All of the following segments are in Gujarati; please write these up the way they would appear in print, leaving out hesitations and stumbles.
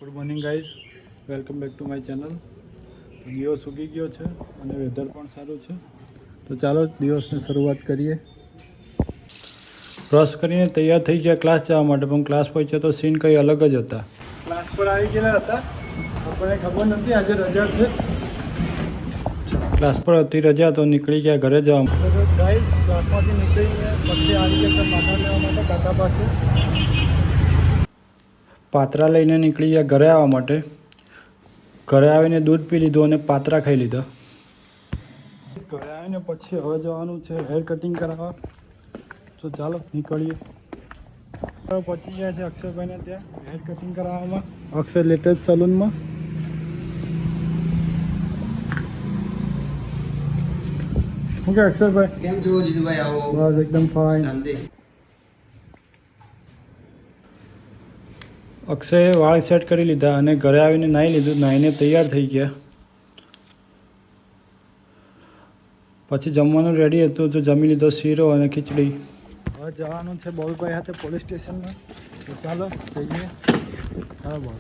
Good morning guys, welcome back to my channel. દિવસ ઉગી ગયો છે અને વેધર પણ સારું છે, તો ચાલો દિવસની શરૂઆત કરીએ. બ્રશ કરીને તૈયાર થઈ ગયા ક્લાસ જવા માટે, પણ ક્લાસ પહોંચ્યા તો સીન કંઈ અલગ જ હતા. ક્લાસ પર આવી ગયેલા હતા, આપણને ખબર નથી આજે રજા છે. ક્લાસ પર હતી રજા તો નીકળી ગયા ઘરે જવા માટે. ગાઈઝ ક્લાસમાંથી નીકળીને પછી આવી ગયા પાત્રા લેવા માટે કાકા પાસે. પાત્રા લઈને નીકળી ગયા ઘરે આવવા માટે. ઘરે આવીને દૂધ પી લીધું અને પાત્રા ખાઈ લીધા. ઘરે આવીને પછી હવે જવાનું છે હેર કટિંગ કરાવવા, તો ચાલો નીકળીએ. પહોંચી ગયા છે અક્ષયભાઈને ત્યાં હેર કટિંગ કરાવવામાં, અક્ષય લેટેસ્ટ સલૂનમાં. શું કે અક્ષયભાઈ, કેમ છો જીતુભાઈ? આવો. બસ એકદમ ફાઇન. અક્ષયે વાળ સેટ કરી લીધા અને ઘરે આવીને નાહી લીધું. નાહીને તૈયાર થઈ ગયા. પછી જમવાનું રેડી હતું તો જમી લીધો શીરો અને ખીચડી. હવે જવાનું છે બોલભાઈ સાથે પોલીસ સ્ટેશનમાં, તો ચાલો જઈએ. હા બોલ.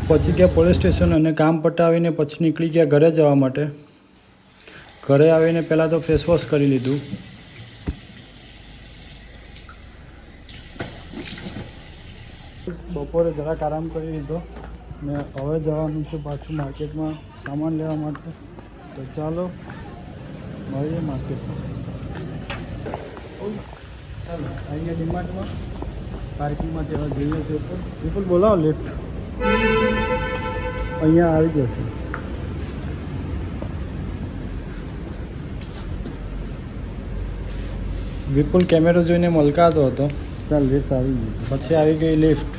પહોંચી ગયા પોલીસ સ્ટેશન અને કામ પટાવીને પછી નીકળી ગયા ઘરે જવા માટે. ઘરે આવીને પહેલાં તો ફેસ વોશ કરી લીધું. બપોરે જરાક આરામ કરી લીધો ને હવે જવાનું છે પાછું માર્કેટમાં સામાન લેવા માટે, તો ચાલો મળીએ માર્કેટમાં. ચાલો અહીંયા ડીમાર્ટમાં પાર્કિંગમાંથી હવે જઈએ છીએ ઉપર. વિપુલ બોલાવો લેફ્ટ, અહીંયા આવી જશે. વિપુલ કેમેરો જોઈને મલકાતો હતો. ચાલ લિફ્ટ આવી ગઈ, પછી આવી ગઈ લિફ્ટ.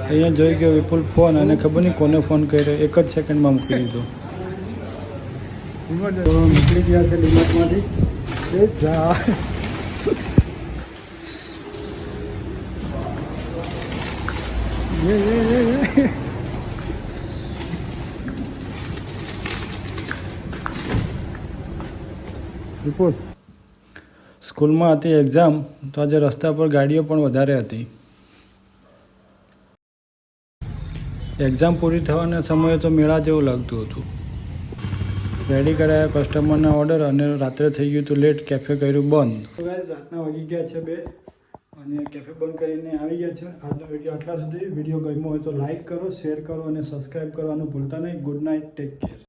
અહીંયા જોઈ ગયો વિપુલ ફોન અને ખબર નહીં કોને ફોન કર્યો, એક જ સેકન્ડમાં મૂકી દીધો. નીકળી ગયા છે ડિમાર્ટમાંથી. વિપુલ સ્કૂલમાં હતી એક્ઝામ, તો આજે રસ્તા પર ગાડીઓ પણ વધારે હતી. એક્ઝામ પૂરી થવાના સમયે તો મેળા જેવું લાગતું હતું. રેડી કરાયા કસ્ટમરના ઓર્ડર અને રાત્રે થઈ ગયું હતું લેટ. કેફે કર્યું બંધ. તો ગાઈઝ રાતના વાગી ગયા છે 2 અને કેફે બંધ કરીને આવી ગયા છે. આજનો વિડીયો આટલા સુધી. વિડીયો ગમ્યો હોય તો લાઇક કરો, શેર કરો અને સબસ્ક્રાઈબ કરવાનું ભૂલતા નહીં. Good night, take care.